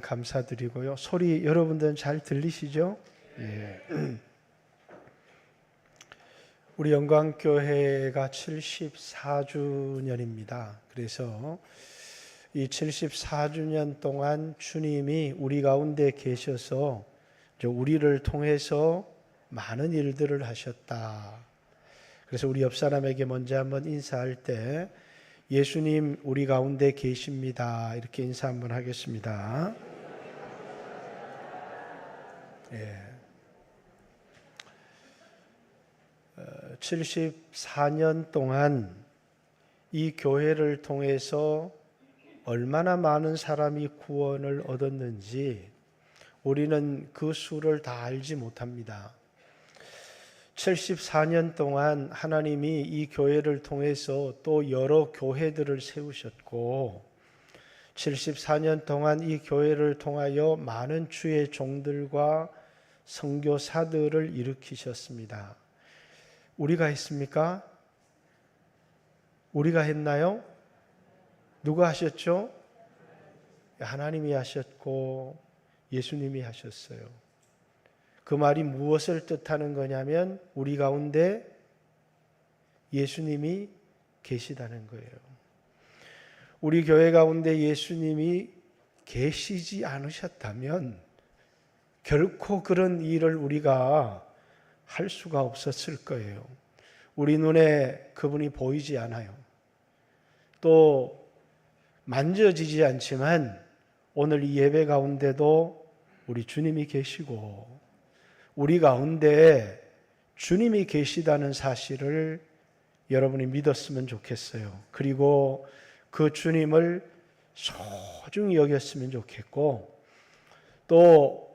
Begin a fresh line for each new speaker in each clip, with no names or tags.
항상 감사드리고요. 소리 여러분들은 잘 들리시죠? 예. 우리 영광교회가 74주년입니다. 그래서 이 74주년 동안 주님이 우리 가운데 계셔서 우리를 통해서 많은 일들을 하셨다. 그래서 우리 옆 사람에게 먼저 한번 인사할 때 예수님 우리 가운데 계십니다. 이렇게 인사 한번 하겠습니다. 예. 74년 동안 이 교회를 통해서 얼마나 많은 사람이 구원을 얻었는지 우리는 그 수를 다 알지 못합니다. 74년 동안 하나님이 이 교회를 통해서 또 여러 교회들을 세우셨고 74년 동안 이 교회를 통하여 많은 주의 종들과 선교사들을 일으키셨습니다. 우리가 했습니까? 우리가 했나요? 누가 하셨죠? 하나님이 하셨고 예수님이 하셨어요. 그 말이 무엇을 뜻하는 거냐면 우리 가운데 예수님이 계시다는 거예요. 우리 교회 가운데 예수님이 계시지 않으셨다면 결코 그런 일을 우리가 할 수가 없었을 거예요. 우리 눈에 그분이 보이지 않아요. 또 만져지지 않지만 오늘 이 예배 가운데도 우리 주님이 계시고 우리 가운데 주님이 계시다는 사실을 여러분이 믿었으면 좋겠어요. 그리고 그 주님을 소중히 여겼으면 좋겠고 또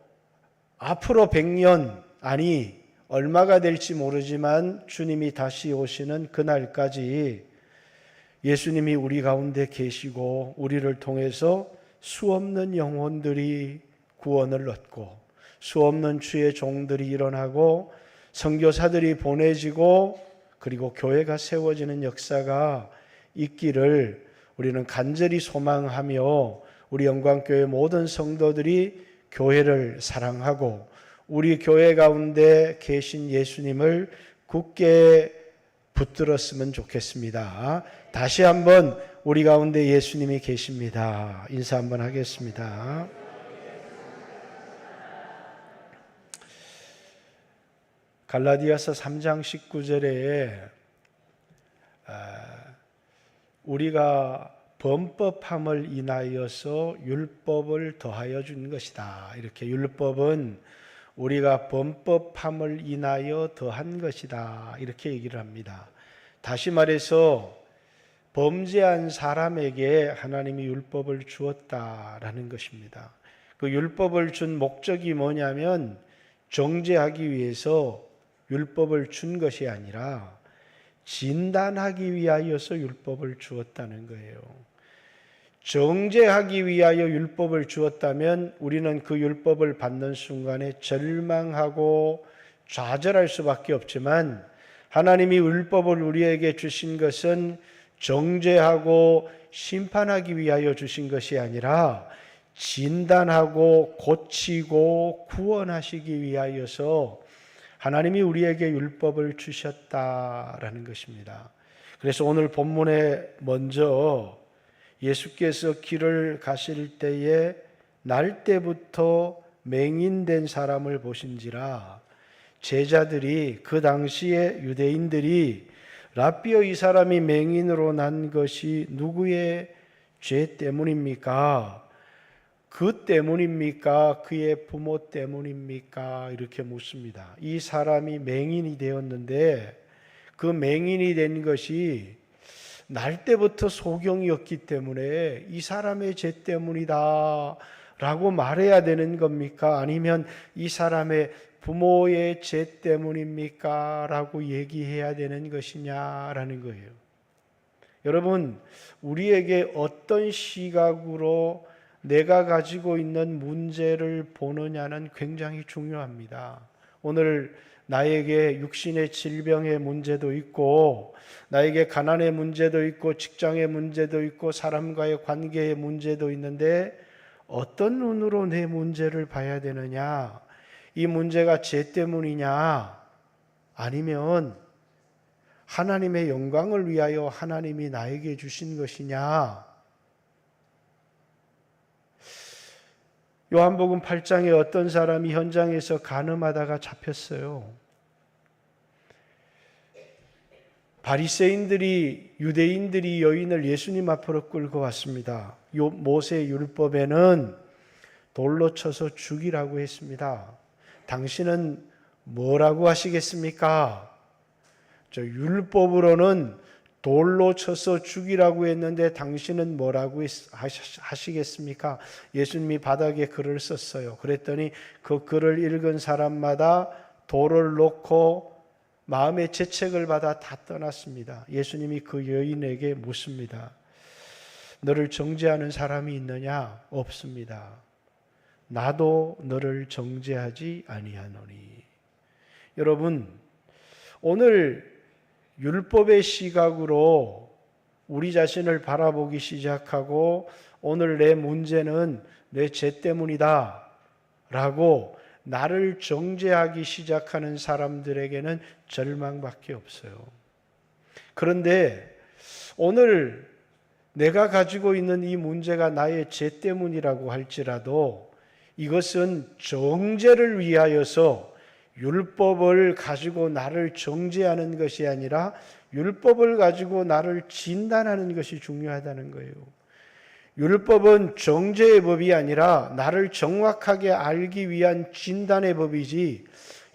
앞으로 100년 아니 얼마가 될지 모르지만 주님이 다시 오시는 그날까지 예수님이 우리 가운데 계시고 우리를 통해서 수없는 영혼들이 구원을 얻고 수없는 주의 종들이 일어나고 선교사들이 보내지고 그리고 교회가 세워지는 역사가 있기를 우리는 간절히 소망하며 우리 영광교회 모든 성도들이 교회를 사랑하고 우리 교회 가운데 계신 예수님을 굳게 붙들었으면 좋겠습니다. 다시 한번 우리 가운데 예수님이 계십니다. 인사 한번 하겠습니다. 갈라디아서 3장 19절에 우리가 범법함을 인하여서 율법을 더하여 준 것이다. 이렇게 율법은 우리가 범법함을 인하여 더한 것이다. 이렇게 얘기를 합니다. 다시 말해서 범죄한 사람에게 하나님이 율법을 주었다라는 것입니다. 그 율법을 준 목적이 뭐냐면 정죄하기 위해서 율법을 준 것이 아니라 진단하기 위하여서 율법을 주었다는 거예요. 정죄하기 위하여 율법을 주었다면 우리는 그 율법을 받는 순간에 절망하고 좌절할 수밖에 없지만 하나님이 율법을 우리에게 주신 것은 정죄하고 심판하기 위하여 주신 것이 아니라 진단하고 고치고 구원하시기 위하여서 하나님이 우리에게 율법을 주셨다라는 것입니다. 그래서 오늘 본문에 먼저 예수께서 길을 가실 때에 날 때부터 맹인된 사람을 보신지라 제자들이 그 당시에 유대인들이 랍비여 이 사람이 맹인으로 난 것이 누구의 죄 때문입니까? 그 때문입니까? 그의 부모 때문입니까? 이렇게 묻습니다. 이 사람이 맹인이 되었는데 그 맹인이 된 것이 날 때부터 소경이었기 때문에 이 사람의 죄 때문이다 라고 말해야 되는 겁니까? 아니면 이 사람의 부모의 죄 때문입니까? 라고 얘기해야 되는 것이냐라는 거예요. 여러분, 우리에게 어떤 시각으로 내가 가지고 있는 문제를 보느냐는 굉장히 중요합니다. 오늘 나에게 육신의 질병의 문제도 있고 나에게 가난의 문제도 있고 직장의 문제도 있고 사람과의 관계의 문제도 있는데 어떤 눈으로 내 문제를 봐야 되느냐? 이 문제가 죄 때문이냐? 아니면 하나님의 영광을 위하여 하나님이 나에게 주신 것이냐? 요한복음 8장에 어떤 사람이 현장에서 간음하다가 잡혔어요. 바리새인들이, 유대인들이 여인을 예수님 앞으로 끌고 왔습니다. 모세 율법에는 돌로 쳐서 죽이라고 했습니다. 당신은 뭐라고 하시겠습니까? 저 율법으로는 돌로 쳐서 죽이라고 했는데 당신은 뭐라고 하시겠습니까? 예수님이 바닥에 글을 썼어요. 그랬더니 그 글을 읽은 사람마다 돌을 놓고 마음의 재책을 받아 다 떠났습니다. 예수님이 그 여인에게 묻습니다. 너를 정죄하는 사람이 있느냐? 없습니다. 나도 너를 정죄하지 아니하노니. 여러분, 오늘 율법의 시각으로 우리 자신을 바라보기 시작하고 오늘 내 문제는 내 죄 때문이다 라고 나를 정죄하기 시작하는 사람들에게는 절망밖에 없어요. 그런데 오늘 내가 가지고 있는 이 문제가 나의 죄 때문이라고 할지라도 이것은 정죄를 위하여서 율법을 가지고 나를 정죄하는 것이 아니라 율법을 가지고 나를 진단하는 것이 중요하다는 거예요. 율법은 정죄의 법이 아니라 나를 정확하게 알기 위한 진단의 법이지,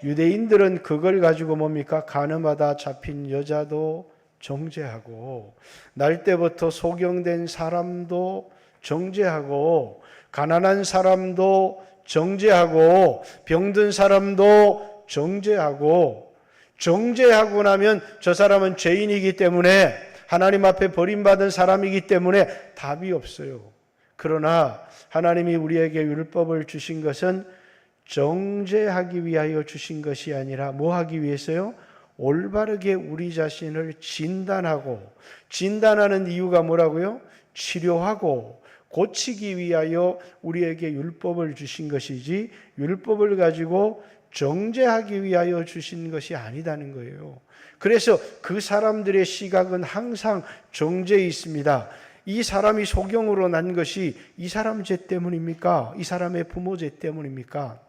유대인들은 그걸 가지고 뭡니까? 간음하다 잡힌 여자도 정죄하고, 날 때부터 소경된 사람도 정죄하고, 가난한 사람도 정죄하고, 병든 사람도 정죄하고, 정죄하고 나면 저 사람은 죄인이기 때문에, 하나님 앞에 버림받은 사람이기 때문에 답이 없어요. 그러나 하나님이 우리에게 율법을 주신 것은 정죄하기 위하여 주신 것이 아니라 뭐 하기 위해서요? 올바르게 우리 자신을 진단하고, 진단하는 이유가 뭐라고요? 치료하고 고치기 위하여 우리에게 율법을 주신 것이지, 율법을 가지고 정죄하기 위하여 주신 것이 아니다는 거예요. 그래서 그 사람들의 시각은 항상 정죄에 있습니다. 이 사람이 소경으로 난 것이 이 사람 죄 때문입니까? 이 사람의 부모 죄 때문입니까?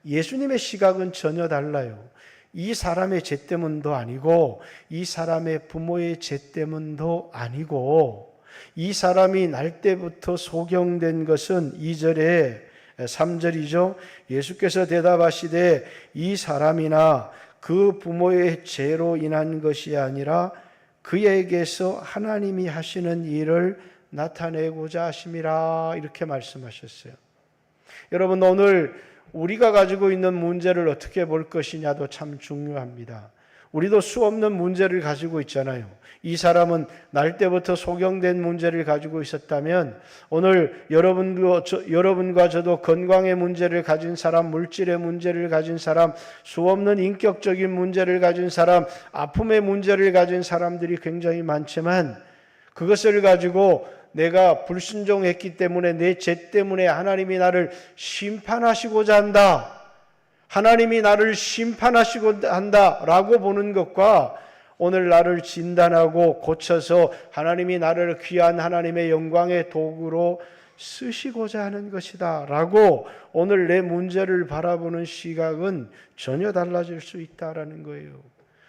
예수님의 시각은 전혀 달라요. 이 사람의 죄 때문도 아니고, 이 사람의 부모의 죄 때문도 아니고, 이 사람이 날 때부터 소경된 것은 2절에 3절이죠. 예수께서 대답하시되 이 사람이나 그 부모의 죄로 인한 것이 아니라 그에게서 하나님이 하시는 일을 나타내고자 하심이라, 이렇게 말씀하셨어요. 여러분, 오늘 우리가 가지고 있는 문제를 어떻게 볼 것이냐도 참 중요합니다. 우리도 수없는 문제를 가지고 있잖아요. 이 사람은 날 때부터 소경된 문제를 가지고 있었다면 오늘 여러분과 저도 건강의 문제를 가진 사람, 물질의 문제를 가진 사람, 수없는 인격적인 문제를 가진 사람, 아픔의 문제를 가진 사람들이 굉장히 많지만, 그것을 가지고 내가 불순종했기 때문에, 내 죄 때문에 하나님이 나를 심판하시고자 한다, 하나님이 나를 심판하시고자 한다라고 보는 것과, 오늘 나를 진단하고 고쳐서 하나님이 나를 귀한 하나님의 영광의 도구로 쓰시고자 하는 것이다 라고 오늘 내 문제를 바라보는 시각은 전혀 달라질 수 있다라는 거예요.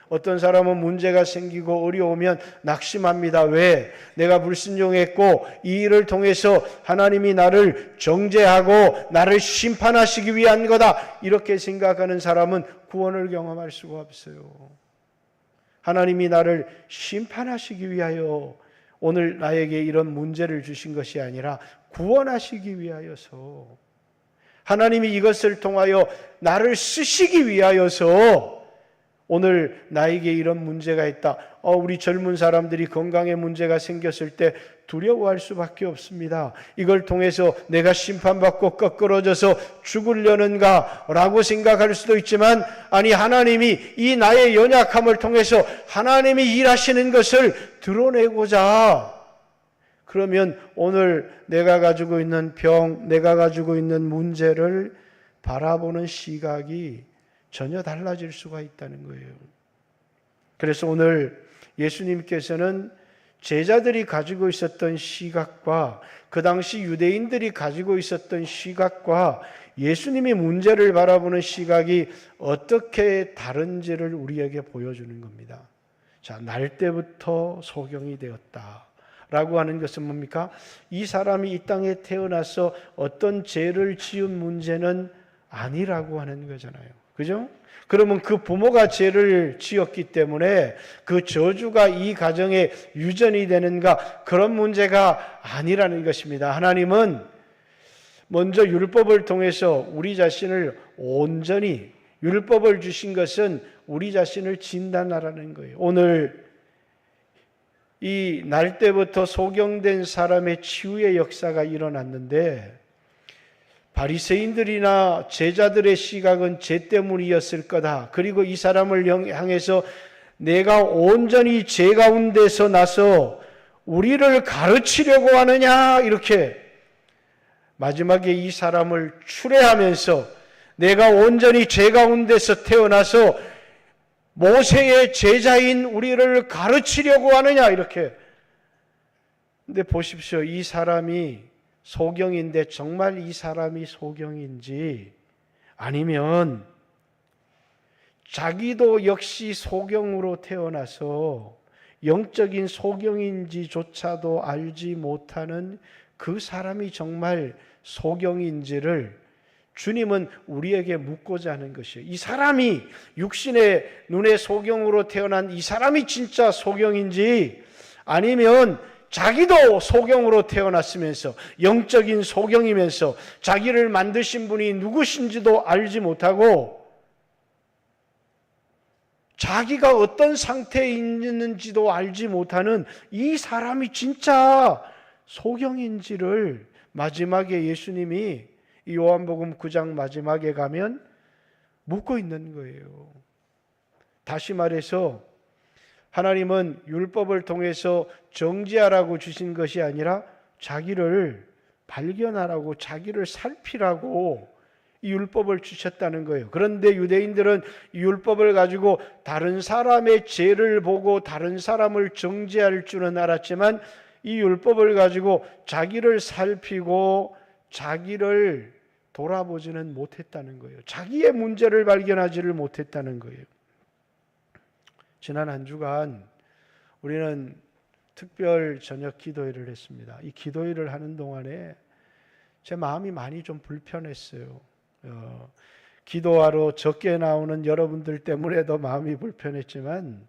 어떤 사람은 문제가 생기고 어려우면 낙심합니다. 왜? 내가 불순종했고 이 일을 통해서 하나님이 나를 정죄하고 나를 심판하시기 위한 거다, 이렇게 생각하는 사람은 구원을 경험할 수가 없어요. 하나님이 나를 심판하시기 위하여 오늘 나에게 이런 문제를 주신 것이 아니라 구원하시기 위하여서, 하나님이 이것을 통하여 나를 쓰시기 위하여서 오늘 나에게 이런 문제가 있다. 우리 젊은 사람들이 건강에 문제가 생겼을 때 두려워할 수밖에 없습니다. 이걸 통해서 내가 심판받고 꺾어져서 죽으려는가 라고 생각할 수도 있지만, 아니, 하나님이 이 나의 연약함을 통해서 하나님이 일하시는 것을 드러내고자, 그러면 오늘 내가 가지고 있는 병, 내가 가지고 있는 문제를 바라보는 시각이 전혀 달라질 수가 있다는 거예요. 그래서 오늘 예수님께서는 제자들이 가지고 있었던 시각과 그 당시 유대인들이 가지고 있었던 시각과 예수님이 문제를 바라보는 시각이 어떻게 다른지를 우리에게 보여주는 겁니다. 자, 날 때부터 소경이 되었다 라고 하는 것은 뭡니까? 이 사람이 이 땅에 태어나서 어떤 죄를 지은 문제는 아니라고 하는 거잖아요. 그죠? 그러면 그 부모가 죄를 지었기 때문에 그 저주가 이 가정에 유전이 되는가? 그런 문제가 아니라는 것입니다. 하나님은 먼저 율법을 통해서 우리 자신을 온전히, 율법을 주신 것은 우리 자신을 진단하라는 거예요. 오늘 이 날 때부터 소경된 사람의 치유의 역사가 일어났는데 바리새인들이나 제자들의 시각은 죄 때문이었을 거다. 그리고 이 사람을 향해서 내가 온전히 죄 가운데서 나서 우리를 가르치려고 하느냐, 이렇게 마지막에 이 사람을 추례하면서 내가 온전히 죄 가운데서 태어나서 모세의 제자인 우리를 가르치려고 하느냐, 이렇게. 근데 보십시오. 이 사람이 소경인데 정말 이 사람이 소경인지, 아니면 자기도 역시 소경으로 태어나서 영적인 소경인지조차도 알지 못하는 그 사람이 정말 소경인지를 주님은 우리에게 묻고자 하는 것이에요. 이 사람이 육신의 눈의 소경으로 태어난 이 사람이 진짜 소경인지, 아니면 자기도 소경으로 태어났으면서 영적인 소경이면서 자기를 만드신 분이 누구신지도 알지 못하고 자기가 어떤 상태에 있는지도 알지 못하는 이 사람이 진짜 소경인지를 마지막에 예수님이 이 요한복음 9장 마지막에 가면 묻고 있는 거예요. 다시 말해서 하나님은 율법을 통해서 정죄하라고 주신 것이 아니라 자기를 발견하라고, 자기를 살피라고 이 율법을 주셨다는 거예요. 그런데 유대인들은 이 율법을 가지고 다른 사람의 죄를 보고 다른 사람을 정죄할 줄은 알았지만 이 율법을 가지고 자기를 살피고 자기를 돌아보지는 못했다는 거예요. 자기의 문제를 발견하지를 못했다는 거예요. 지난 한 주간 우리는 특별 저녁 기도회를 했습니다. 이 기도회를 하는 동안에 제 마음이 많이 좀 불편했어요. 기도하러 적게 나오는 여러분들 때문에도 마음이 불편했지만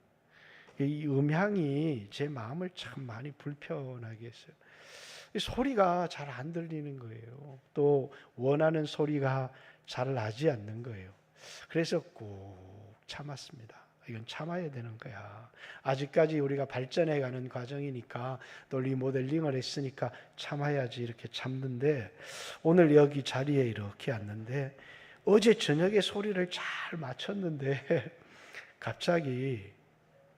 이 음향이 제 마음을 참 많이 불편하게 했어요. 이 소리가 잘 안 들리는 거예요. 또 원하는 소리가 잘 나지 않는 거예요. 그래서 꾹 참았습니다. 이건 참아야 되는 거야. 아직까지 우리가 발전해가는 과정이니까 또 리모델링을 했으니까 참아야지, 이렇게 참는데 오늘 여기 자리에 이렇게 앉는데 어제 저녁에 소리를 잘 맞췄는데 갑자기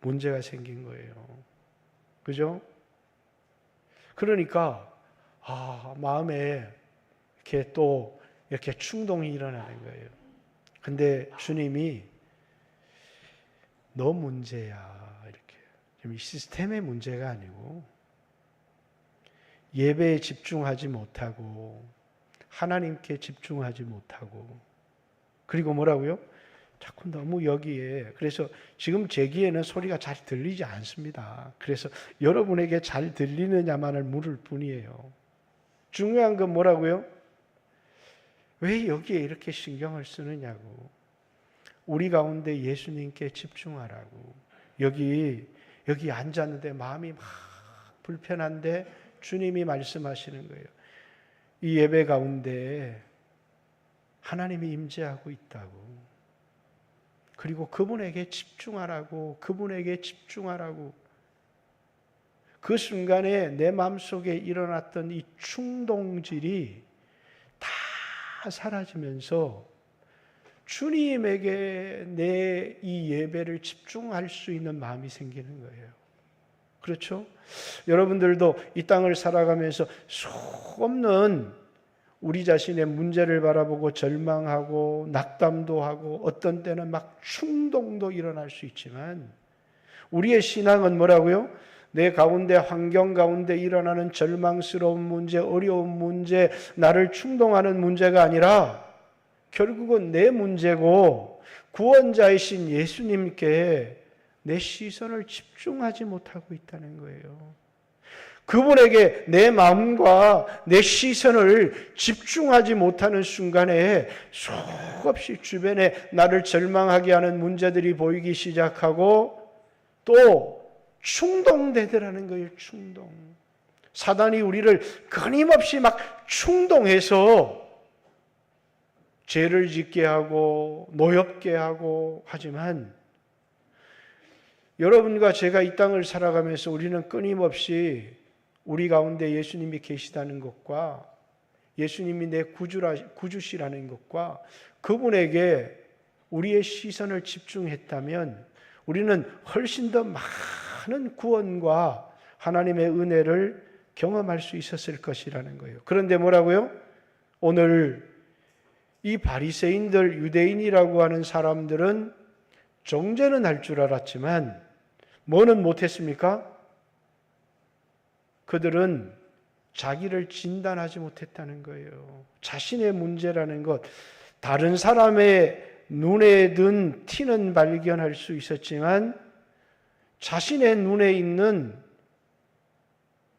문제가 생긴 거예요. 그죠? 그러니까 마음에 이렇게 또 이렇게 충동이 일어나는 거예요. 근데 주님이 너 문제야, 이렇게. 이 시스템의 문제가 아니고 예배에 집중하지 못하고 하나님께 집중하지 못하고, 그리고 뭐라고요? 자꾸 너무 여기에, 그래서 지금 제 귀에는 소리가 잘 들리지 않습니다. 그래서 여러분에게 잘 들리느냐만을 물을 뿐이에요. 중요한 건 뭐라고요? 왜 여기에 이렇게 신경을 쓰느냐고. 우리 가운데 예수님께 집중하라고. 여기 앉았는데 마음이 막 불편한데 주님이 말씀하시는 거예요. 이 예배 가운데 하나님이 임재하고 있다고. 그리고 그분에게 집중하라고. 그분에게 집중하라고. 그 순간에 내 마음속에 일어났던 이 충동질이 다 사라지면서 주님에게 내 이 예배를 집중할 수 있는 마음이 생기는 거예요. 그렇죠? 여러분들도 이 땅을 살아가면서 수없는 우리 자신의 문제를 바라보고 절망하고 낙담도 하고 어떤 때는 막 충동도 일어날 수 있지만 우리의 신앙은 뭐라고요? 내 가운데 환경 가운데 일어나는 절망스러운 문제, 어려운 문제, 나를 충동하는 문제가 아니라 결국은 내 문제고 구원자이신 예수님께 내 시선을 집중하지 못하고 있다는 거예요. 그분에게 내 마음과 내 시선을 집중하지 못하는 순간에 수없이 주변에 나를 절망하게 하는 문제들이 보이기 시작하고 또 충동되더라는 거예요. 충동. 사단이 우리를 끊임없이 막 충동해서 죄를 짓게 하고 노엽게 하고 하지만 여러분과 제가 이 땅을 살아가면서 우리는 끊임없이 우리 가운데 예수님이 계시다는 것과 예수님이 내 구주시라는 것과 그분에게 우리의 시선을 집중했다면 우리는 훨씬 더 많은 구원과 하나님의 은혜를 경험할 수 있었을 것이라는 거예요. 그런데 뭐라고요? 오늘 이 바리새인들, 유대인이라고 하는 사람들은 정죄는 할 줄 알았지만 뭐는 못했습니까? 그들은 자기를 진단하지 못했다는 거예요. 자신의 문제라는 것, 다른 사람의 눈에 든 티는 발견할 수 있었지만 자신의 눈에 있는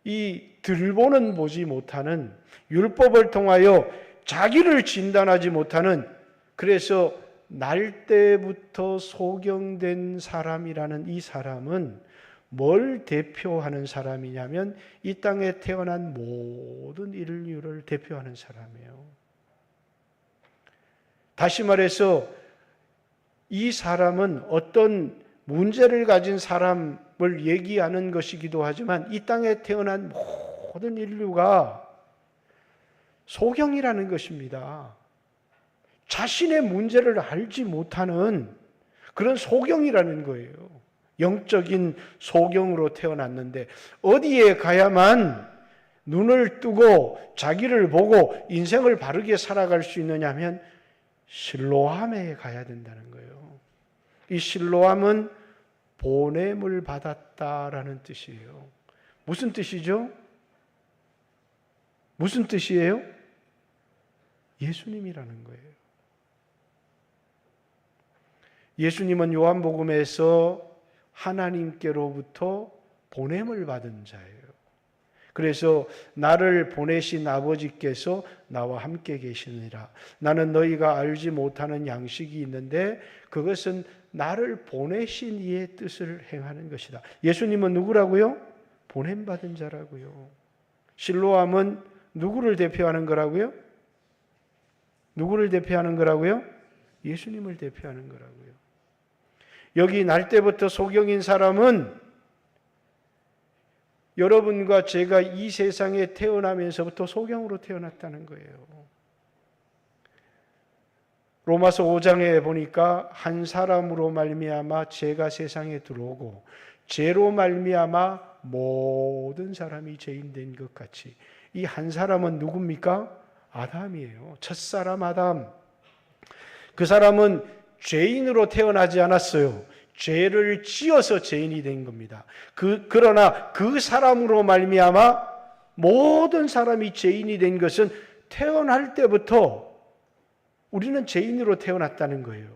이 들보는 보지 못하는, 율법을 통하여 자기를 진단하지 못하는, 그래서 날 때부터 소경된 사람이라는 이 사람은 뭘 대표하는 사람이냐면 이 땅에 태어난 모든 인류를 대표하는 사람이에요. 다시 말해서 이 사람은 어떤 문제를 가진 사람을 얘기하는 것이기도 하지만 이 땅에 태어난 모든 인류가 소경이라는 것입니다. 자신의 문제를 알지 못하는 그런 소경이라는 거예요. 영적인 소경으로 태어났는데 어디에 가야만 눈을 뜨고 자기를 보고 인생을 바르게 살아갈 수 있느냐 하면 실로암에 가야 된다는 거예요. 이 실로암은 보냄을 받았다라는 뜻이에요. 무슨 뜻이죠? 무슨 뜻이에요? 예수님이라는 거예요. 예수님은 요한복음에서 하나님께로부터 보냄을 받은 자예요. 그래서 나를 보내신 아버지께서 나와 함께 계시느니라. 나는 너희가 알지 못하는 양식이 있는데 그것은 나를 보내신 이의 뜻을 행하는 것이다. 예수님은 누구라고요? 보냄받은 자라고요. 실로암은 누구를 대표하는 거라고요? 누구를 대표하는 거라고요? 예수님을 대표하는 거라고요. 여기 날 때부터 소경인 사람은 여러분과 제가 이 세상에 태어나면서부터 소경으로 태어났다는 거예요. 로마서 5장에 보니까 한 사람으로 말미암아 죄가 세상에 들어오고 죄로 말미암아 모든 사람이 죄인 된 것 같이 이 한 사람은 누굽니까? 아담이에요. 첫사람 아담. 그 사람은 죄인으로 태어나지 않았어요. 죄를 지어서 죄인이 된 겁니다. 그러나 그 사람으로 말미암아 모든 사람이 죄인이 된 것은 태어날 때부터 우리는 죄인으로 태어났다는 거예요.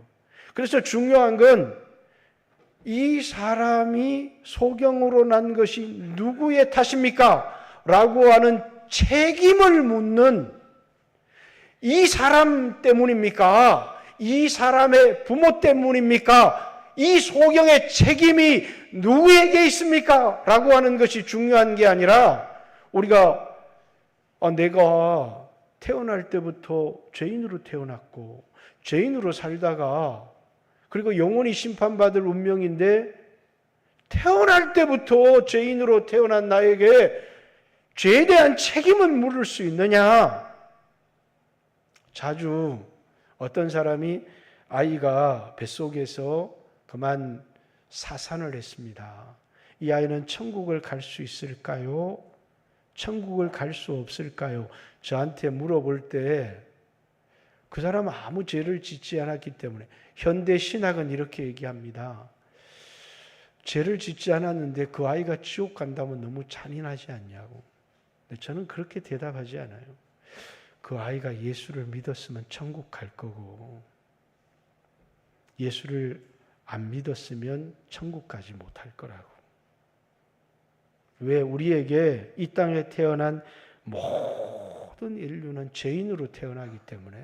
그래서 중요한 건 이 사람이 소경으로 난 것이 누구의 탓입니까? 라고 하는 책임을 묻는 이 사람 때문입니까? 이 사람의 부모 때문입니까? 이 소경의 책임이 누구에게 있습니까? 라고 하는 것이 중요한 게 아니라 우리가 내가 태어날 때부터 죄인으로 태어났고 죄인으로 살다가 그리고 영원히 심판받을 운명인데 태어날 때부터 죄인으로 태어난 나에게 죄에 대한 책임을 물을 수 있느냐? 자주 어떤 사람이 아이가 뱃속에서 그만 사산을 했습니다. 이 아이는 천국을 갈 수 있을까요? 천국을 갈 수 없을까요? 저한테 물어볼 때 그 사람은 아무 죄를 짓지 않았기 때문에, 현대 신학은 이렇게 얘기합니다. 죄를 짓지 않았는데 그 아이가 지옥 간다면 너무 잔인하지 않냐고. 근데 저는 그렇게 대답하지 않아요. 그 아이가 예수를 믿었으면 천국 갈 거고, 예수를 안 믿었으면 천국 가지 못할 거라고. 왜? 우리에게 이 땅에 태어난 모든 인류는 죄인으로 태어나기 때문에,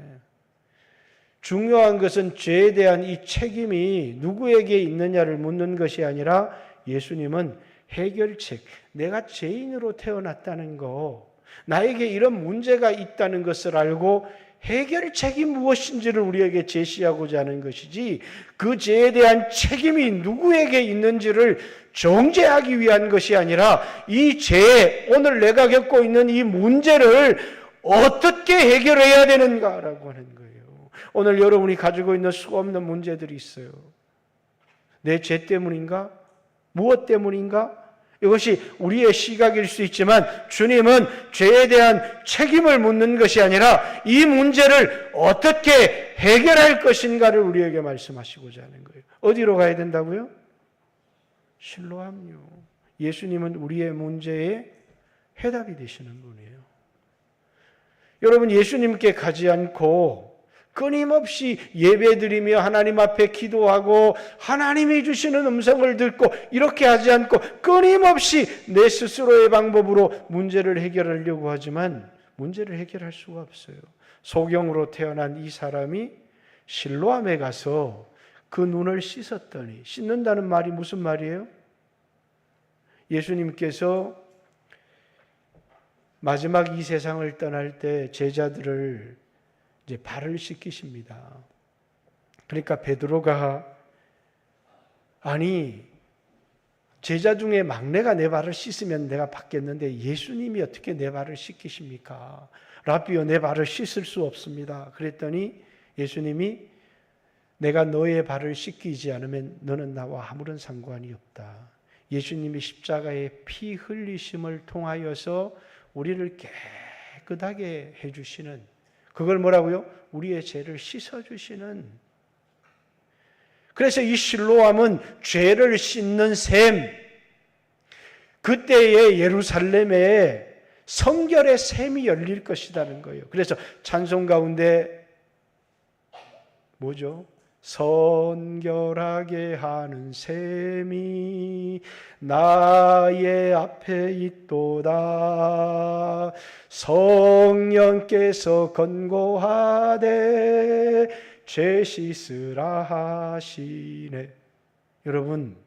중요한 것은 죄에 대한 이 책임이 누구에게 있느냐를 묻는 것이 아니라, 예수님은 해결책, 내가 죄인으로 태어났다는 거, 나에게 이런 문제가 있다는 것을 알고 해결책이 무엇인지를 우리에게 제시하고자 하는 것이지, 그 죄에 대한 책임이 누구에게 있는지를 정죄하기 위한 것이 아니라, 이 죄, 오늘 내가 겪고 있는 이 문제를 어떻게 해결해야 되는가라고 하는 거예요. 오늘 여러분이 가지고 있는 수없는 문제들이 있어요. 내 죄 때문인가? 무엇 때문인가? 이것이 우리의 시각일 수 있지만, 주님은 죄에 대한 책임을 묻는 것이 아니라 이 문제를 어떻게 해결할 것인가를 우리에게 말씀하시고자 하는 거예요. 어디로 가야 된다고요? 실로암요. 예수님은 우리의 문제에 해답이 되시는 분이에요. 여러분, 예수님께 가지 않고 끊임없이 예배드리며 하나님 앞에 기도하고 하나님이 주시는 음성을 듣고 이렇게 하지 않고 끊임없이 내 스스로의 방법으로 문제를 해결하려고 하지만 문제를 해결할 수가 없어요. 소경으로 태어난 이 사람이 실로암에 가서 그 눈을 씻었더니, 씻는다는 말이 무슨 말이에요? 예수님께서 마지막 이 세상을 떠날 때 제자들을 이제 발을 씻기십니다. 그러니까 베드로가, 아니 제자 중에 막내가 내 발을 씻으면 내가 받겠는데 예수님이 어떻게 내 발을 씻기십니까? 라비요, 내 발을 씻을 수 없습니다. 그랬더니 예수님이, 내가 너의 발을 씻기지 않으면 너는 나와 아무런 상관이 없다. 예수님이 십자가의 피 흘리심을 통하여서 우리를 깨끗하게 해주시는, 그걸 뭐라고요? 우리의 죄를 씻어주시는. 그래서 이 실로암은 죄를 씻는 샘, 그때의 예루살렘에 성결의 샘이 열릴 것이라는 거예요. 그래서 찬송 가운데 뭐죠? 선결하게 하는 샘이 나의 앞에 있도다. 성령께서 권고하되 죄 씻으라 하시네. 여러분,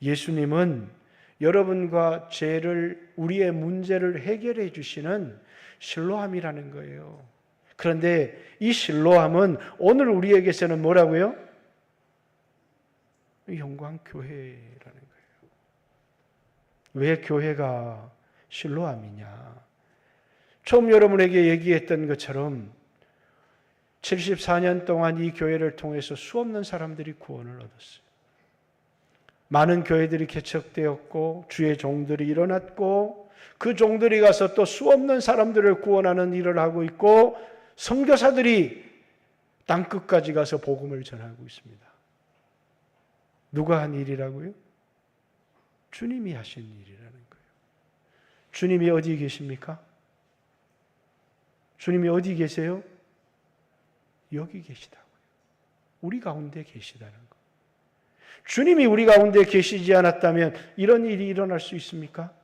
예수님은 여러분과 죄를, 우리의 문제를 해결해 주시는 실로암이라는 거예요. 그런데 이 실로암은 오늘 우리에게서는 뭐라고요? 영광교회라는 거예요. 왜 교회가 실로암이냐? 처음 여러분에게 얘기했던 것처럼 74년 동안 이 교회를 통해서 수없는 사람들이 구원을 얻었어요. 많은 교회들이 개척되었고 주의 종들이 일어났고, 그 종들이 가서 또 수없는 사람들을 구원하는 일을 하고 있고, 선교사들이 땅끝까지 가서 복음을 전하고 있습니다. 누가 한 일이라고요? 주님이 하신 일이라는 거예요. 주님이 어디 계십니까? 주님이 어디 계세요? 여기 계시다고요. 우리 가운데 계시다는 거. 주님이 우리 가운데 계시지 않았다면 이런 일이 일어날 수 있습니까?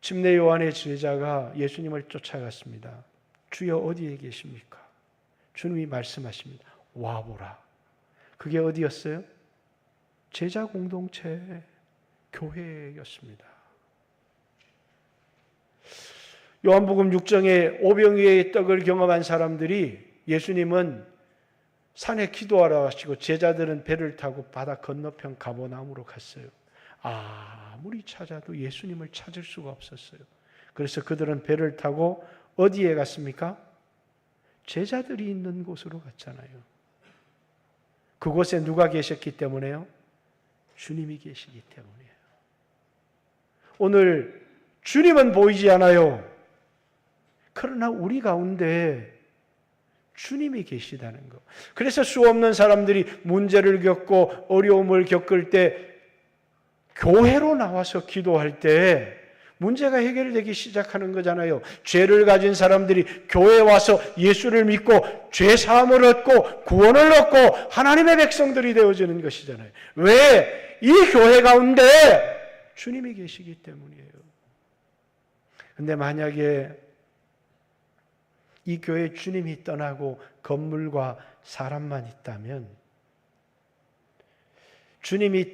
침례 요한의 제자가 예수님을 쫓아갔습니다. 주여 어디에 계십니까? 주님이 말씀하십니다. 와보라. 그게 어디였어요? 제자 공동체, 교회였습니다. 요한복음 6장에 오병 위의 떡을 경험한 사람들이, 예수님은 산에 기도하러 가시고 제자들은 배를 타고 바다 건너편 가버나움으로 갔어요. 아무리 찾아도 예수님을 찾을 수가 없었어요. 그래서 그들은 배를 타고 어디에 갔습니까? 제자들이 있는 곳으로 갔잖아요. 그곳에 누가 계셨기 때문에요? 주님이 계시기 때문이에요. 오늘 주님은 보이지 않아요. 그러나 우리 가운데 주님이 계시다는 것. 그래서 수없는 사람들이 문제를 겪고 어려움을 겪을 때 교회로 나와서 기도할 때 문제가 해결되기 시작하는 거잖아요. 죄를 가진 사람들이 교회에 와서 예수를 믿고 죄 사함을 얻고 구원을 얻고 하나님의 백성들이 되어지는 것이잖아요. 왜? 이 교회 가운데 주님이 계시기 때문이에요. 근데 만약에 이 교회 주님이 떠나고 건물과 사람만 있다면 주님이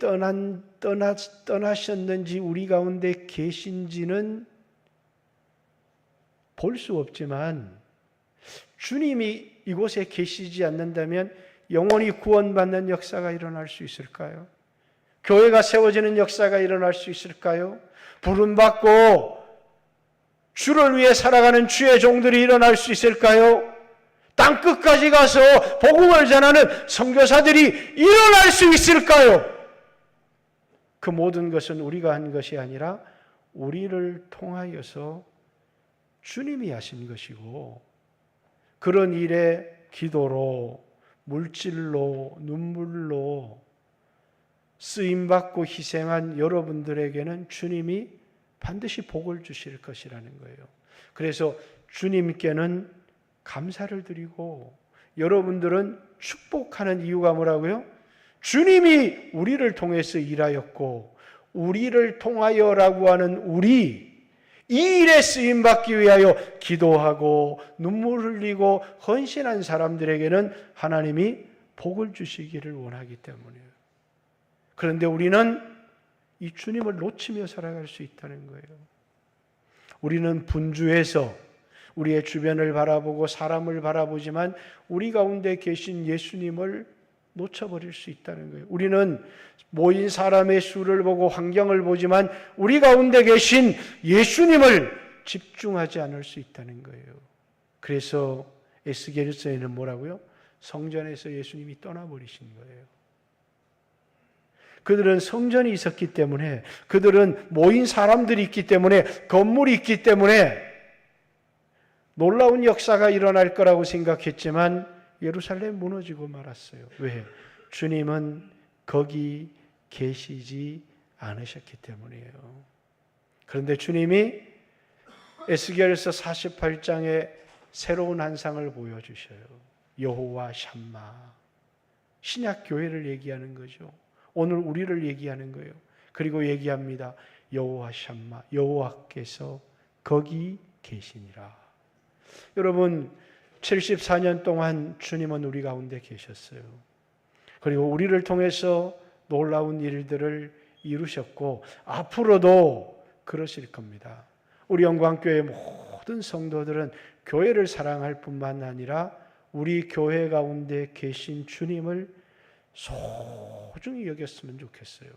떠나셨는지 우리 가운데 계신지는 볼 수 없지만 주님이 이곳에 계시지 않는다면 영원히 구원받는 역사가 일어날 수 있을까요? 교회가 세워지는 역사가 일어날 수 있을까요? 부름받고 주를 위해 살아가는 주의 종들이 일어날 수 있을까요? 땅 끝까지 가서 복음을 전하는 선교사들이 일어날 수 있을까요? 그 모든 것은 우리가 한 것이 아니라 우리를 통하여서 주님이 하신 것이고, 그런 일에 기도로, 물질로, 눈물로 쓰임받고 희생한 여러분들에게는 주님이 반드시 복을 주실 것이라는 거예요. 그래서 주님께는 감사를 드리고 여러분들은 축복하는 이유가 뭐라고요? 주님이 우리를 통해서 일하였고 우리를 통하여라고 하는 우리 이 일에 쓰임받기 위하여 기도하고 눈물 흘리고 헌신한 사람들에게는 하나님이 복을 주시기를 원하기 때문이에요. 그런데 우리는 이 주님을 놓치며 살아갈 수 있다는 거예요. 우리는 분주해서 우리의 주변을 바라보고 사람을 바라보지만 우리 가운데 계신 예수님을 놓쳐버릴 수 있다는 거예요. 우리는 모인 사람의 수를 보고 환경을 보지만 우리 가운데 계신 예수님을 집중하지 않을 수 있다는 거예요. 그래서 에스겔서에는 뭐라고요? 성전에서 예수님이 떠나버리신 거예요. 그들은 성전이 있었기 때문에, 그들은 모인 사람들이 있기 때문에, 건물이 있기 때문에 놀라운 역사가 일어날 거라고 생각했지만 예루살렘 무너지고 말았어요. 왜? 주님은 거기 계시지 않으셨기 때문이에요. 그런데 주님이 에스겔서 48장에 새로운 환상을 보여주셔요. 여호와 샴마. 신약 교회를 얘기하는 거죠. 오늘 우리를 얘기하는 거예요. 그리고 얘기합니다. 여호와 샴마, 여호와께서 거기 계시니라. 여러분, 74년 동안 주님은 우리 가운데 계셨어요. 그리고 우리를 통해서 놀라운 일들을 이루셨고 앞으로도 그러실 겁니다. 우리 영광교회 모든 성도들은 교회를 사랑할 뿐만 아니라 우리 교회 가운데 계신 주님을 소중히 여겼으면 좋겠어요.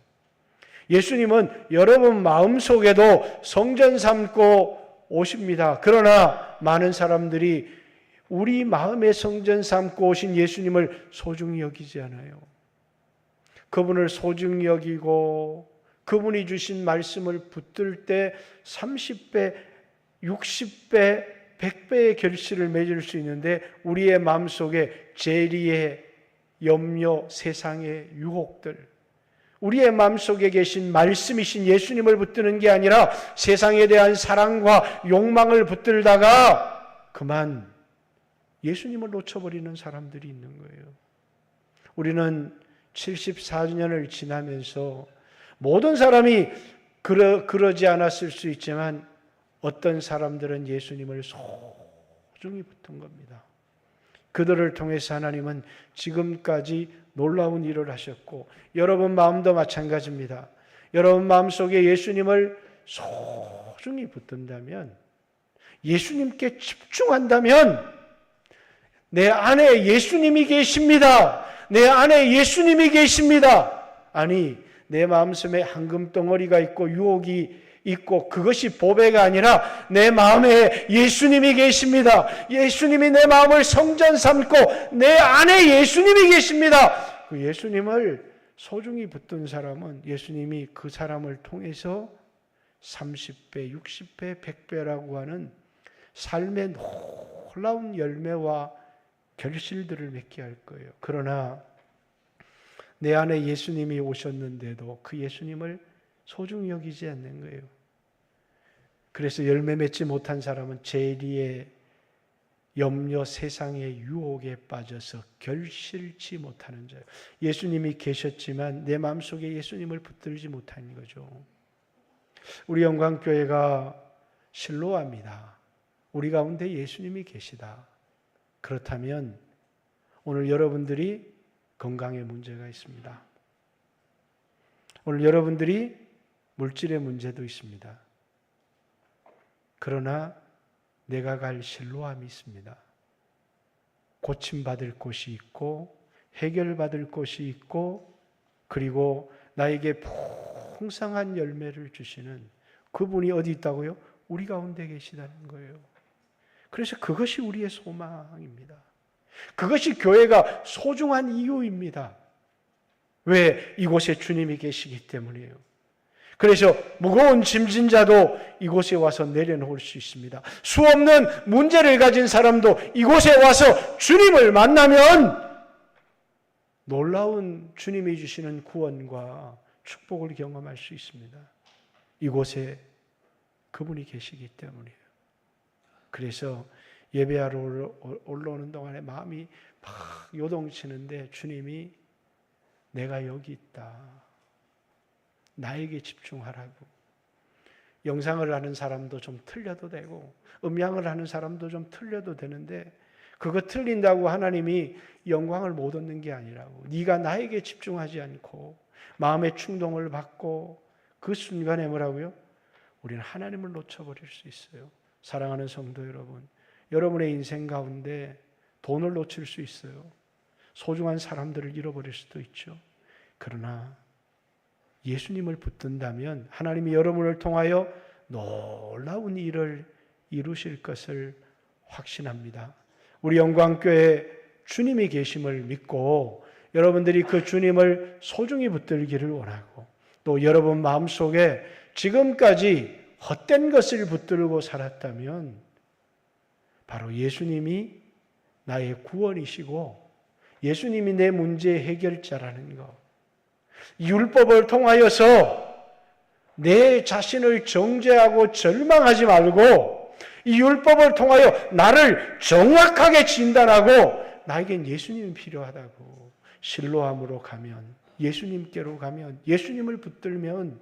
예수님은 여러분 마음속에도 성전 삼고 오십니다. 그러나 많은 사람들이 우리 마음의 성전 삼고 오신 예수님을 소중히 여기지 않아요. 그분을 소중히 여기고 그분이 주신 말씀을 붙들 때 30배, 60배, 100배의 결실을 맺을 수 있는데 우리의 마음속에 재리의 염려, 세상의 유혹들, 우리의 마음속에 계신 말씀이신 예수님을 붙드는 게 아니라 세상에 대한 사랑과 욕망을 붙들다가 그만 예수님을 놓쳐버리는 사람들이 있는 거예요. 우리는 74년을 지나면서 모든 사람이 그러지 않았을 수 있지만 어떤 사람들은 예수님을 소중히 붙은 겁니다. 그들을 통해서 하나님은 지금까지 놀라운 일을 하셨고 여러분 마음도 마찬가지입니다. 여러분 마음속에 예수님을 소중히 붙든다면, 예수님께 집중한다면 내 안에 예수님이 계십니다. 내 안에 예수님이 계십니다. 아니, 내 마음속에 황금덩어리가 있고 유혹이 있고 그것이 보배가 아니라 내 마음에 예수님이 계십니다. 예수님이 내 마음을 성전 삼고 내 안에 예수님이 계십니다. 그 예수님을 소중히 붙든 사람은 예수님이 그 사람을 통해서 30배, 60배, 100배라고 하는 삶의 놀라운 열매와 결실들을 맺게 할 거예요. 그러나 내 안에 예수님이 오셨는데도 그 예수님을 소중히 여기지 않는 거예요. 그래서 열매 맺지 못한 사람은 재리의 염려, 세상의 유혹에 빠져서 결실치 못하는 자예요. 예수님이 계셨지만 내 마음속에 예수님을 붙들지 못한 거죠. 우리 영광교회가 실로아입니다. 우리 가운데 예수님이 계시다. 그렇다면 오늘 여러분들이 건강에 문제가 있습니다. 오늘 여러분들이 물질의 문제도 있습니다. 그러나 내가 갈 실로암이 있습니다. 고침받을 곳이 있고 해결받을 곳이 있고 그리고 나에게 풍성한 열매를 주시는 그분이 어디 있다고요? 우리 가운데 계시다는 거예요. 그래서 그것이 우리의 소망입니다. 그것이 교회가 소중한 이유입니다. 왜? 이곳에 주님이 계시기 때문이에요. 그래서 무거운 짐진 자도 이곳에 와서 내려놓을 수 있습니다. 수없는 문제를 가진 사람도 이곳에 와서 주님을 만나면 놀라운 주님이 주시는 구원과 축복을 경험할 수 있습니다. 이곳에 그분이 계시기 때문이에요. 그래서 예배하러 올라오는 동안에 마음이 막 요동치는데 주님이 내가 여기 있다. 나에게 집중하라고. 영상을 하는 사람도 좀 틀려도 되고 음향을 하는 사람도 좀 틀려도 되는데 그거 틀린다고 하나님이 영광을 못 얻는 게 아니라고. 네가 나에게 집중하지 않고 마음의 충동을 받고 그 순간에 뭐라고요? 우리는 하나님을 놓쳐버릴 수 있어요. 사랑하는 성도 여러분, 여러분의 인생 가운데 돈을 놓칠 수 있어요. 소중한 사람들을 잃어버릴 수도 있죠. 그러나 예수님을 붙든다면 하나님이 여러분을 통하여 놀라운 일을 이루실 것을 확신합니다. 우리 영광교회 주님이 계심을 믿고 여러분들이 그 주님을 소중히 붙들기를 원하고 또 여러분 마음속에 지금까지 헛된 것을 붙들고 살았다면 바로 예수님이 나의 구원이시고 예수님이 내 문제의 해결자라는 것, 율법을 통하여서 내 자신을 정죄하고 절망하지 말고 이 율법을 통하여 나를 정확하게 진단하고 나에겐 예수님이 필요하다고 실로암으로 가면, 예수님께로 가면, 예수님을 붙들면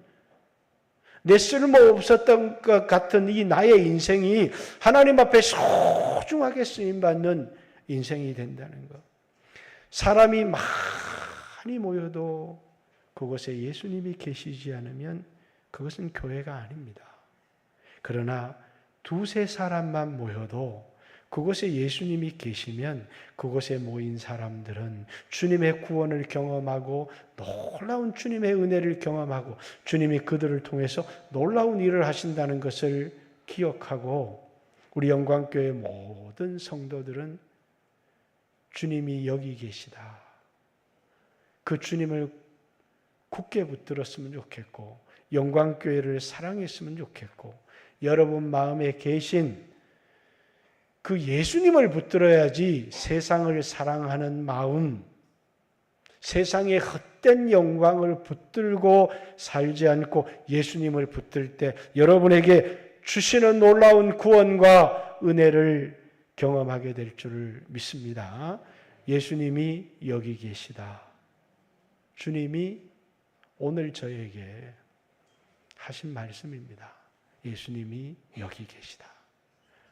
내 쓸모없었던 것 같은 이 나의 인생이 하나님 앞에 소중하게 쓰임받는 인생이 된다는 것. 사람이 많이 모여도 그곳에 예수님이 계시지 않으면 그것은 교회가 아닙니다. 그러나 두세 사람만 모여도 그곳에 예수님이 계시면 그곳에 모인 사람들은 주님의 구원을 경험하고 놀라운 주님의 은혜를 경험하고 주님이 그들을 통해서 놀라운 일을 하신다는 것을 기억하고 우리 영광교회 모든 성도들은 주님이 여기 계시다. 그 주님을 굳게 붙들었으면 좋겠고 영광교회를 사랑했으면 좋겠고 여러분 마음에 계신 그 예수님을 붙들어야지 세상을 사랑하는 마음, 세상의 헛된 영광을 붙들고 살지 않고 예수님을 붙들 때 여러분에게 주시는 놀라운 구원과 은혜를 경험하게 될 줄을 믿습니다. 예수님이 여기 계시다. 주님이 오늘 저에게 하신 말씀입니다. 예수님이 여기 계시다.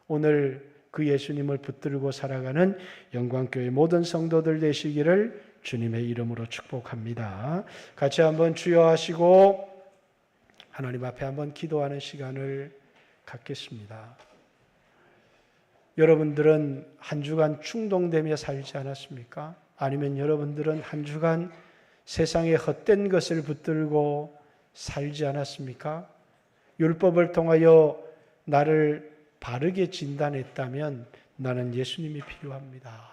오늘 그 예수님을 붙들고 살아가는 영광교회 모든 성도들 되시기를 주님의 이름으로 축복합니다. 같이 한번 주여 하시고 하나님 앞에 한번 기도하는 시간을 갖겠습니다. 여러분들은 한 주간 충동되며 살지 않았습니까? 아니면 여러분들은 한 주간 세상의 헛된 것을 붙들고 살지 않았습니까? 율법을 통하여 나를 바르게 진단했다면 나는 예수님이 필요합니다.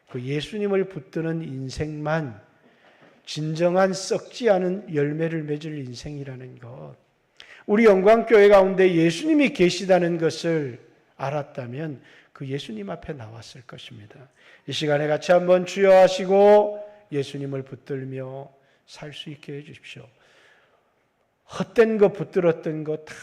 그 예수님을 붙드는 인생만 진정한 썩지 않은 열매를 맺을 인생이라는 것, 우리 영광교회 가운데 예수님이 계시다는 것을 알았다면 그 예수님 앞에 나왔을 것입니다. 이 시간에 같이 한번 주여 하시고 예수님을 붙들며 살 수 있게 해주십시오. 헛된 거 붙들었던 거 다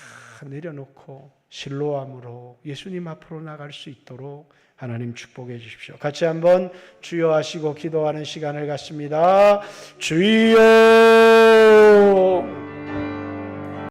내려놓고 실로암으로 예수님 앞으로 나갈 수 있도록 하나님 축복해 주십시오. 같이 한번 주여 하시고 기도하는 시간을 갖습니다. 주여